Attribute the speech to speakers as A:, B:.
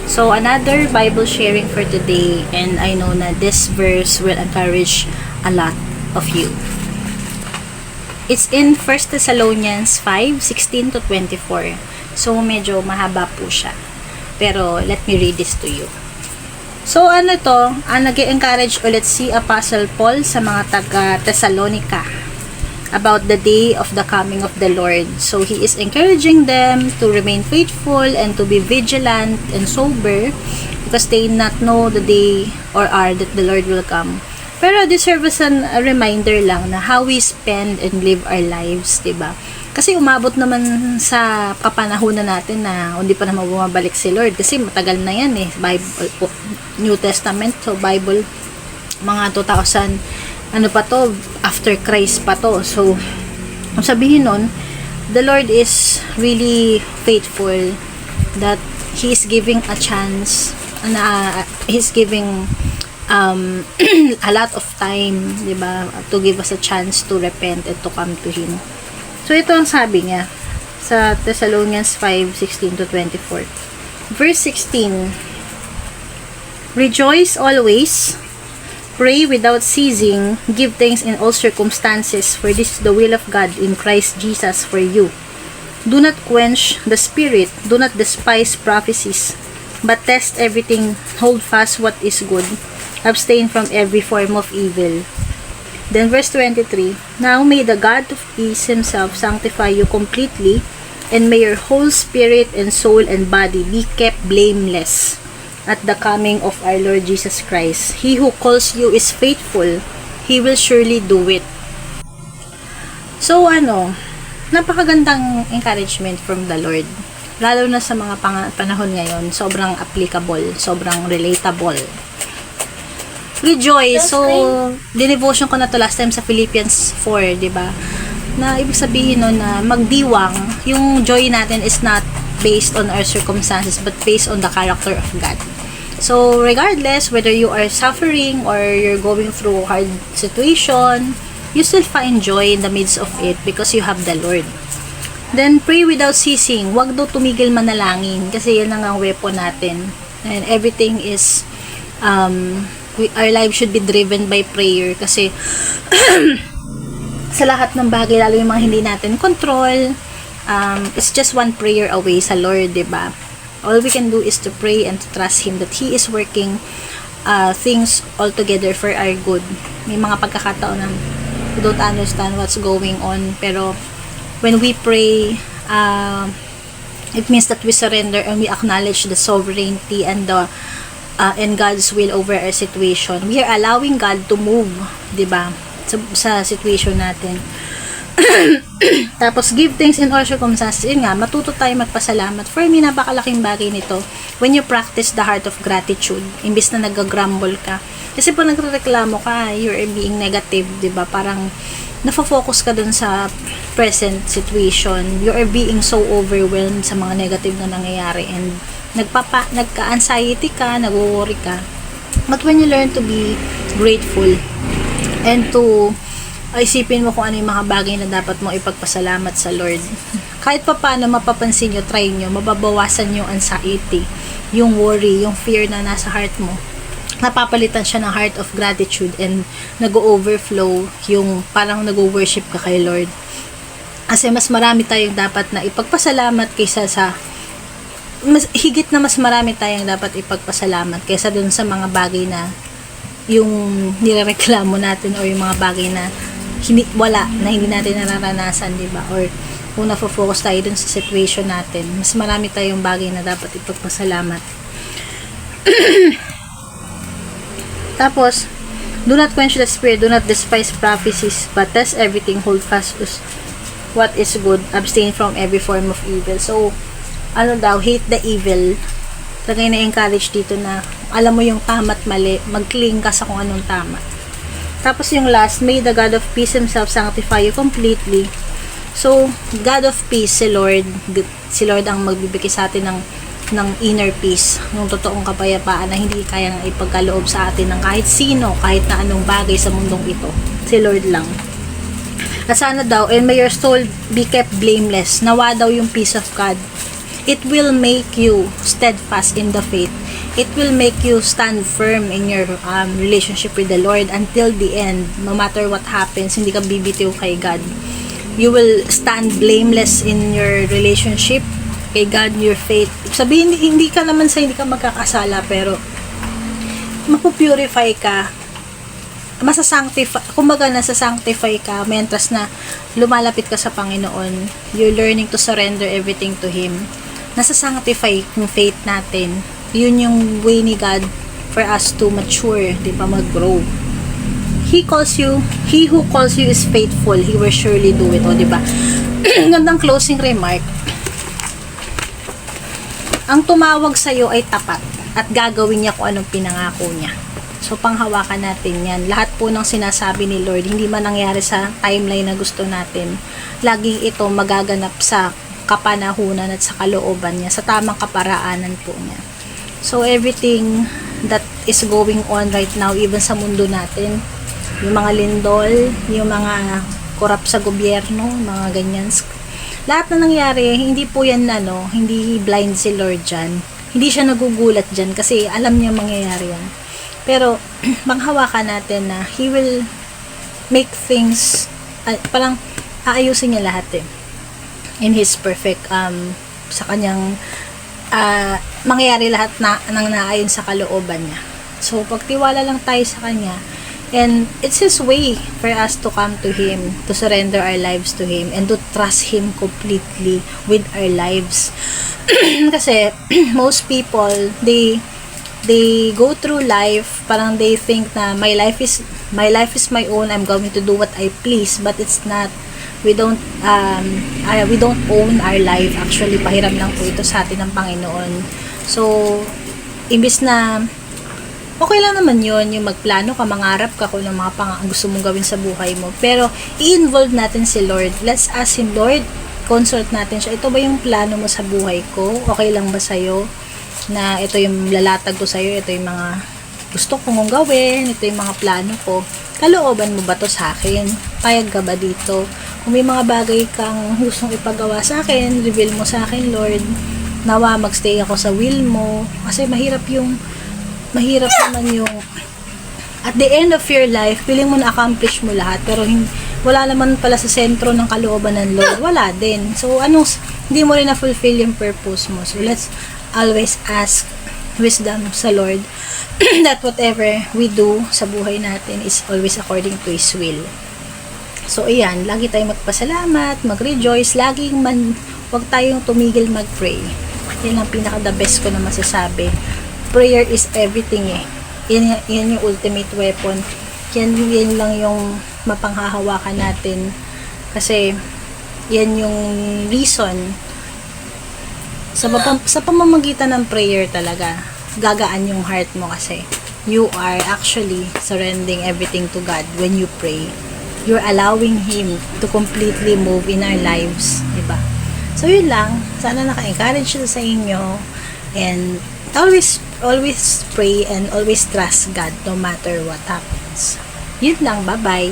A: So another Bible sharing for today, and I know na this verse will encourage a lot of you. It's in 1 Thessalonians 5:16 to 24. So medyo mahaba po siya. Pero let me read this to you. So ano to, nag-encourage ulit si Apostle Paul sa mga taga Thessalonica about the day of the coming of the Lord. So he is encouraging them to remain faithful and to be vigilant and sober because they not know the day or hour that the Lord will come. Pero this serves as a reminder lang na how we spend and live our lives, diba? Kasi umabot naman sa kapanahunan natin na hindi pa naman bumabalik si Lord kasi matagal na yan Bible, New Testament, so Bible mga 2000 ano pa to, after Christ pa to. So kung sabihin nun, the Lord is really faithful that He is giving a chance na He's giving a lot of time, diba, to give us a chance to repent and to come to Him. So ito ang sabi niya sa Thessalonians 5:16 to 24. Verse 16, rejoice always, pray without ceasing, give thanks in all circumstances, for this is the will of God in Christ Jesus for you. Do not quench the spirit, do not despise prophecies, but test everything, hold fast what is good, abstain from every form of evil. Then verse 23, now may the God of peace Himself sanctify you completely, and may your whole spirit and soul and body be kept blameless at the coming of our Lord Jesus Christ. He who calls you is faithful. He will surely do it. So napakagandang encouragement from the Lord. Lalo na sa mga panahon ngayon, sobrang applicable, sobrang relatable. Rejoice. So, dinevotion ko na to last time sa Philippians 4, diba? Na ibig sabihin nun na magdiwang, yung joy natin is not based on our circumstances but based on the character of God. So regardless whether you are suffering or you're going through a hard situation, you still find joy in the midst of it because you have the Lord. Then pray without ceasing. Huwag daw tumigil manalangin kasi yan ang weapon natin. And everything is our life should be driven by prayer kasi sa lahat ng bagay, lalo yung mga hindi natin control, it's just one prayer away sa Lord, diba? All we can do is to pray and to trust Him that He is working things all together for our good. May mga pagkakataon na we don't understand what's going on, pero when we pray, it means that we surrender and we acknowledge the sovereignty and God's will over our situation. We are allowing God to move, diba? Sa situation natin. Tapos give thanks in all circumstances. Yun nga, matuto tayo magpasalamat. For me, napakalaking bagay nito when you practice the heart of gratitude imbis na nag-grumble ka. Kasi pag nagrereklamo ka, you're being negative, diba? Parang nafo-focus ka dun sa present situation. You are being so overwhelmed sa mga negative na nangyayari and nagka-anxiety ka, nag-worry ka. But when you learn to be grateful and to isipin mo kung ano yung mga bagay na dapat mong ipagpasalamat sa Lord. Kahit pa paano mapapansin nyo, try nyo, mababawasan yung anxiety, yung worry, yung fear na nasa heart mo. Napapalitan siya ng heart of gratitude and nag-overflow yung parang nag-worship ka kay Lord. Kasi mas marami tayong dapat na ipagpasalamat kaysa sa higit na mas marami tayong dapat ipagpasalamat kaysa dun sa mga bagay na yung nirereklamo natin o yung mga bagay na hindi natin nararanasan, diba? Or kung nafo-focus tayo dun sa situation natin, mas marami tayong bagay na dapat ipagpasalamat. Tapos, do not quench the spirit, do not despise prophecies, but test everything, hold fast what is good, abstain from every form of evil. So, hate the evil. Tagay na-encourage dito na alam mo yung tama at mali, mag-cling ka sa kung anong tama. Tapos yung last, may the God of peace Himself sanctify you completely. So, God of peace, si Lord ang magbibigay sa atin ng inner peace, ng totoong kapayapaan na hindi kayang ipagkaloob sa atin ng kahit sino, kahit na anong bagay sa mundong ito. Si Lord lang. At sana daw, and may your soul be kept blameless. Nawa daw yung peace of God it will make you steadfast in the faith. It will make you stand firm in your relationship with the Lord until the end. No matter what happens, hindi ka bibitiw kay God. You will stand blameless in your relationship kay God, your faith. Sabihin, hindi ka magkakasala, pero mapupurify ka, masasanctify, kumbaga nasasanctify ka, mentras na lumalapit ka sa Panginoon. You're learning to surrender everything to Him. Nasasanctify yung faith natin. Yun yung way ni God for us to mature, di ba, mag-grow. He who calls you is faithful. He will surely do it, o, di ba? Gandang closing remark. Ang tumawag sa'yo ay tapat at gagawin niya kung anong pinangako niya. So, panghawakan natin yan. Lahat po ng sinasabi ni Lord, hindi man nangyari sa timeline na gusto natin, laging ito magaganap sa kapanahunan at sa kalooban niya, sa tamang kaparaanan po niya. So, everything that is going on right now, even sa mundo natin, yung mga lindol, yung mga korap sa gobyerno, mga ganyan, lahat na nangyari, hindi po yan hindi blind si Lord dyan. Hindi siya nagugulat dyan kasi alam niya mangyayari yan. Pero, manghawakan natin na He will make things, parang aayusin niya lahat in His perfect, sa kanyang, mangyayari lahat ng naayon sa kalooban niya. So, pagtiwala lang tayo sa Kanya, and it's His way for us to come to Him, to surrender our lives to Him, and to trust Him completely with our lives. Kasi, most people, they go through life, parang they think na my life is my own, I'm going to do what I please, but it's not. We don't own our life. Actually, pahiram lang po ito sa atin ng Panginoon. So, imbis na okay lang naman yun, yung magplano ka, mangarap ka kung ng mga gusto mong gawin sa buhay mo. Pero, i-involve natin si Lord. Let's ask Him, Lord, consult natin siya. Ito ba yung plano mo sa buhay ko? Okay lang ba sa'yo? Na ito yung lalatag ko sa'yo, ito yung mga gusto kong gawin, ito yung mga plano ko. Kalooban mo ba to sa akin? Payag ka ba dito? Kung may mga bagay kang gustong ipagawa sa akin, reveal mo sa akin, Lord. Nawa, magstay ako sa will mo. Kasi mahirap naman yung at the end of your life, feeling mo na-accomplish mo lahat, pero wala naman pala sa sentro ng kalooban ng Lord. Wala din. So, hindi mo rin na-fulfill yung purpose mo. So, let's always ask wisdom sa Lord that whatever we do sa buhay natin is always according to His will. So, ayan, lagi tayong magpasalamat, mag-rejoice, huwag tayong tumigil mag-pray. Yan ang pinaka-the best ko na masasabi. Prayer is everything Yan yung ultimate weapon. Yan lang yung mapanghahawakan natin. Kasi, yan yung reason. Sa pamamagitan ng prayer talaga, gagaan yung heart mo kasi you are actually surrendering everything to God when you pray. You're allowing Him to completely move in our lives, diba? So, yun lang. Sana naka-encourage siya sa inyo. And always pray and always trust God no matter what happens. Yun lang. Bye-bye.